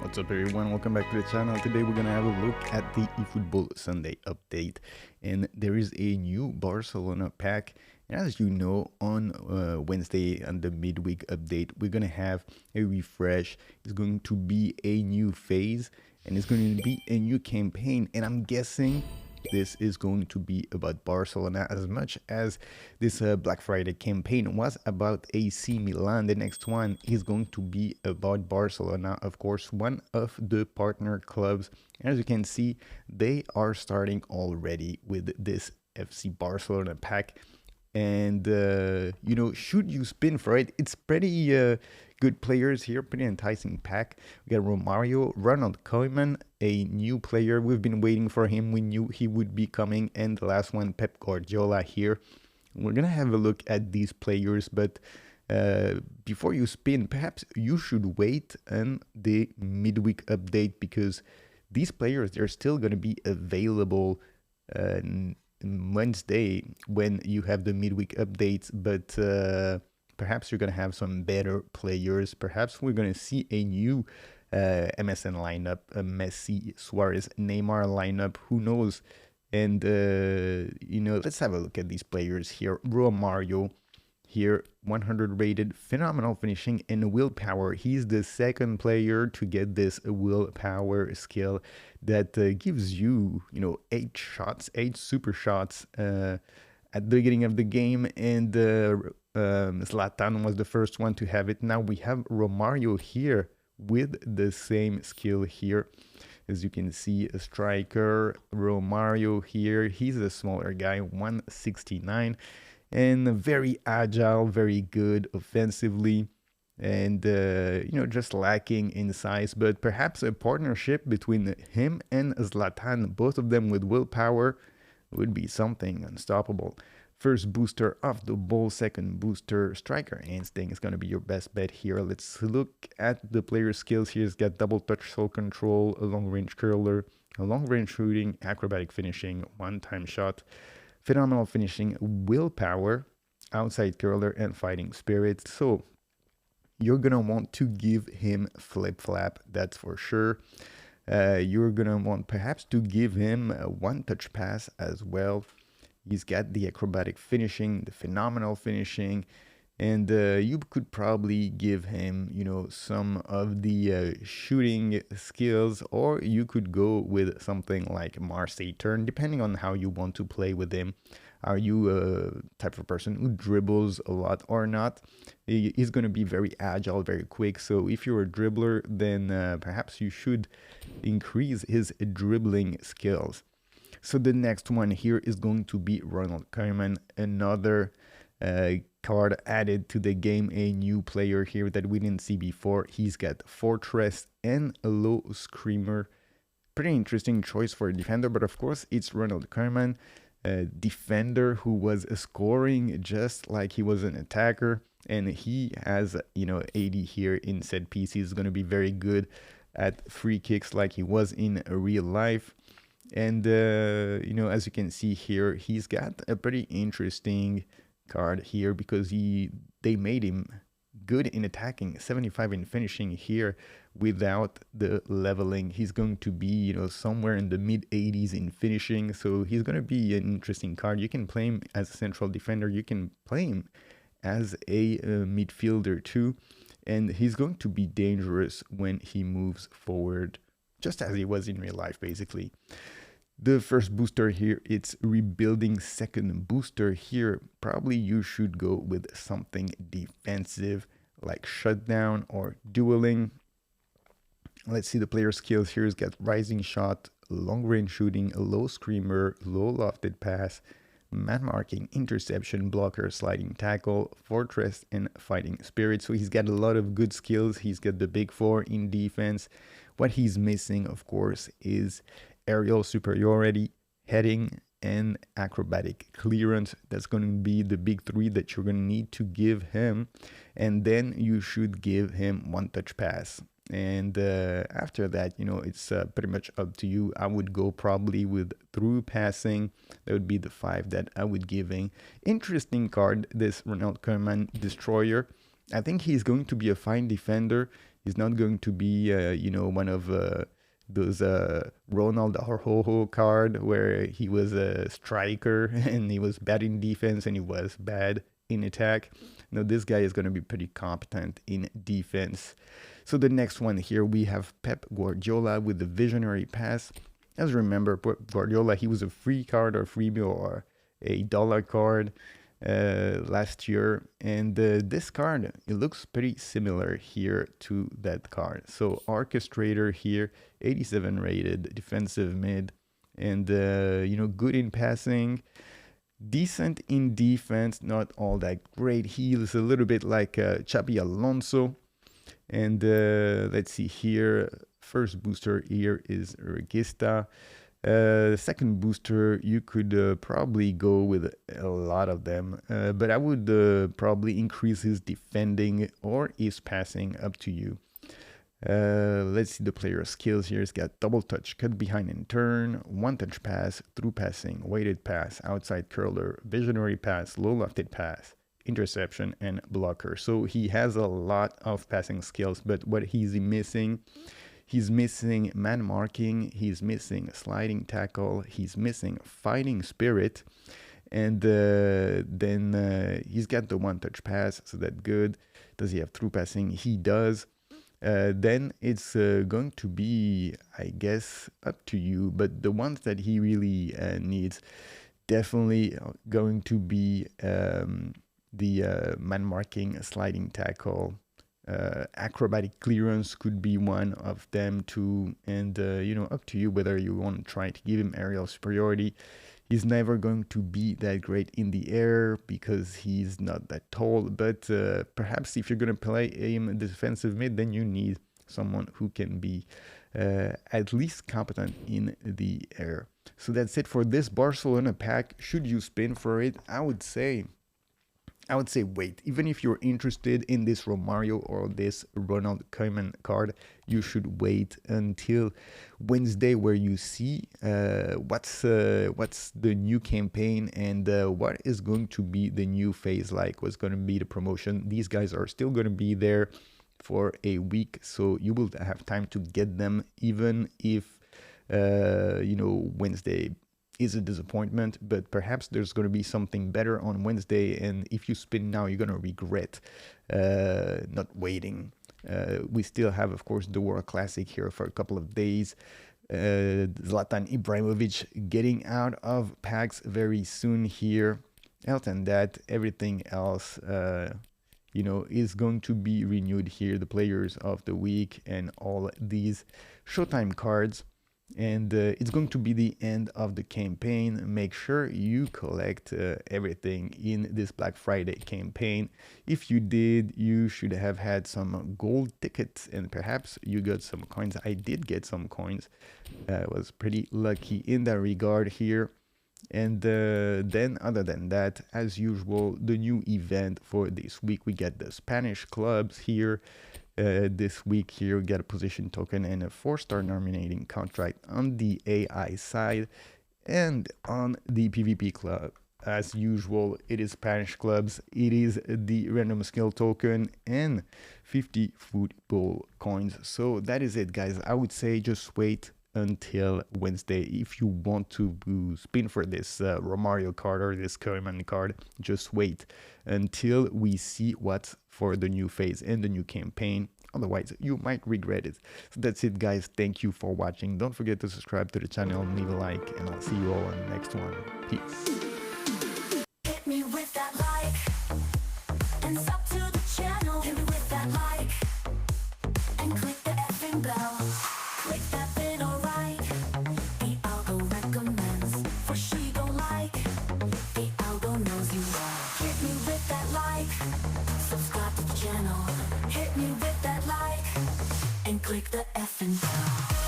What's up everyone, welcome back to the channel. Today we're gonna have a look at the eFootball Sunday update, and there is a new Barcelona pack. And as you know, on Wednesday on the midweek update, we're gonna have a refresh. It's going to be a new phase and it's going to be a new campaign, and I'm guessing this is going to be about Barcelona as much as this Black Friday campaign was about AC Milan. The next one is going to be about Barcelona, of course, one of the partner clubs. As you can see, they are starting already with this FC Barcelona pack. And, should you spin for it? It's pretty good players here, pretty enticing pack. We got Romario, Ronald, Koeman, a new player. We've been waiting for him. We knew he would be coming. And the last one, Pep Guardiola here. We're going to have a look at these players, but before you spin, perhaps you should wait on the midweek update, because these players, they're still going to be available Wednesday when you have the midweek updates, but perhaps you're going to have some better players. Perhaps we're going to see a new MSN lineup, a Messi, Suarez, Neymar lineup, who knows. And let's have a look at these players here. Romario here, 100 rated, phenomenal finishing and willpower. He's the second player to get this willpower skill that gives you, 8 shots, 8 super shots at the beginning of the game. And Zlatan was the first one to have it. Now we have Romario here with the same skill here. As you can see, a striker, Romario here. He's a smaller guy, 169. And very agile, very good offensively, and just lacking in size. But perhaps a partnership between him and Zlatan, both of them with willpower, would be something unstoppable. First booster off the ball, second booster, striker instinct is going to be your best bet here. Let's look at the player's skills here. He's got double touch, soul control, a long range curler, a long range shooting, acrobatic finishing, one-time shot, phenomenal finishing, willpower, outside curler, and fighting spirit. So you're gonna want to give him flip-flap, that's for sure. You're gonna want perhaps to give him a one-touch pass as well. He's got the acrobatic finishing, the phenomenal finishing, and you could probably give him, some of the shooting skills, or you could go with something like Marseille turn, depending on how you want to play with him. Are you a type of person who dribbles a lot or not? He's going to be very agile, very quick. So if you're a dribbler, then perhaps you should increase his dribbling skills. So the next one here is going to be Ronald Koeman, another card added to the game, a new player here that we didn't see before. He's got Fortress and a low screamer. Pretty interesting choice for a defender, but of course it's Ronald Koeman, a defender who was scoring just like he was an attacker, and he has 80 here in set piece. He's going to be very good at free kicks like he was in real life. And as you can see here, he's got a pretty interesting card here, because they made him good in attacking, 75 in finishing here without the leveling. He's going to be somewhere in the mid 80s in finishing, so he's going to be an interesting card. You can play him as a central defender, you can play him as a midfielder too, and he's going to be dangerous when he moves forward, just as he was in real life basically. The first booster here, it's rebuilding. Second booster here, probably you should go with something defensive like shutdown or dueling. Let's see the player skills here. He's got rising shot, long range shooting, a low screamer, low lofted pass, man marking, interception, blocker, sliding tackle, fortress, and fighting spirit. So he's got a lot of good skills. He's got the big four in defense. What he's missing, of course, is aerial superiority, heading, and acrobatic clearance. That's going to be the big three that you're going to need to give him. And then you should give him one touch pass. And after that, it's pretty much up to you. I would go probably with through passing. That would be the 5 that I would giving. Interesting card, this Ronald Koeman Destroyer. I think he's going to be a fine defender. He's not going to be, one of those Ronald or card where he was a striker and he was bad in defense and he was bad in attack. No, this guy is going to be pretty competent in defense. So the next one here, we have Pep Guardiola with the visionary pass. As you remember, Guardiola, he was a free card or freebie or a dollar card last year, and this card, it looks pretty similar here to that card. So orchestrator here, 87 rated, defensive mid, and good in passing, decent in defense, not all that great. He is a little bit like Xabi Alonso. And let's see here, first booster here is Regista. Second booster, you could probably go with a lot of them, but I would probably increase his defending or his passing, up to you. Let's see the player skills here. He's got double touch, cut behind and turn, one touch pass, through passing, weighted pass, outside curler, visionary pass, low lofted pass, interception, and blocker. So he has a lot of passing skills, but what he's missing man marking, he's missing sliding tackle, he's missing fighting spirit, and then he's got the one touch pass, so that's good. Does he have through passing? He does. Then it's going to be, I guess, up to you, but the ones that he really needs, definitely going to be the man marking, sliding tackle, acrobatic clearance could be one of them too, and up to you whether you want to try to give him aerial superiority. He's never going to be that great in the air because he's not that tall, but perhaps if you're going to play him defensive mid, then you need someone who can be at least competent in the air. So that's it for this Barcelona pack. Should you spin for it? I would say wait. Even if you're interested in this Romario or this Ronald Koeman card, you should wait until Wednesday, where you see what's the new campaign and what is going to be the new phase, like what's going to be the promotion. These guys are still going to be there for a week, so you will have time to get them, even if Wednesday is a disappointment, but perhaps there's going to be something better on Wednesday, and if you spin now, you're going to regret not waiting. We still have, of course, the World Classic here for a couple of days. Zlatan Ibrahimovic getting out of packs very soon here. Other than that, everything else is going to be renewed here, the players of the week and all these Showtime cards. And it's going to be the end of the campaign. Make sure you collect everything in this Black Friday campaign. If you did, you should have had some gold tickets and perhaps you got some coins. I did get some coins. I was pretty lucky in that regard here. And then other than that, as usual, the new event for this week, we get the Spanish clubs here. This week here, we get a position token and a 4-star nominating contract on the AI side. And on the PvP club, as usual, it is Spanish clubs, it is the random skill token and 50 football coins. So that is it, guys. I would say just wait until Wednesday if you want to spin for this Romario card or this Koeman card. Just wait until we see what's for the new phase and the new campaign. Otherwise, you might regret it. So that's it, guys. Thank you for watching. Don't forget to subscribe to the channel, leave a like, and I'll see you all on the next one. Peace. Hit me with that like, and sub to the channel. Hit me with that like, and click the effing bell. Click that bit, alright. The algo recommends, for she don't like. The algo knows you well. Hit me with that like, subscribe to the channel. Hit me with that like, and click the effing bell.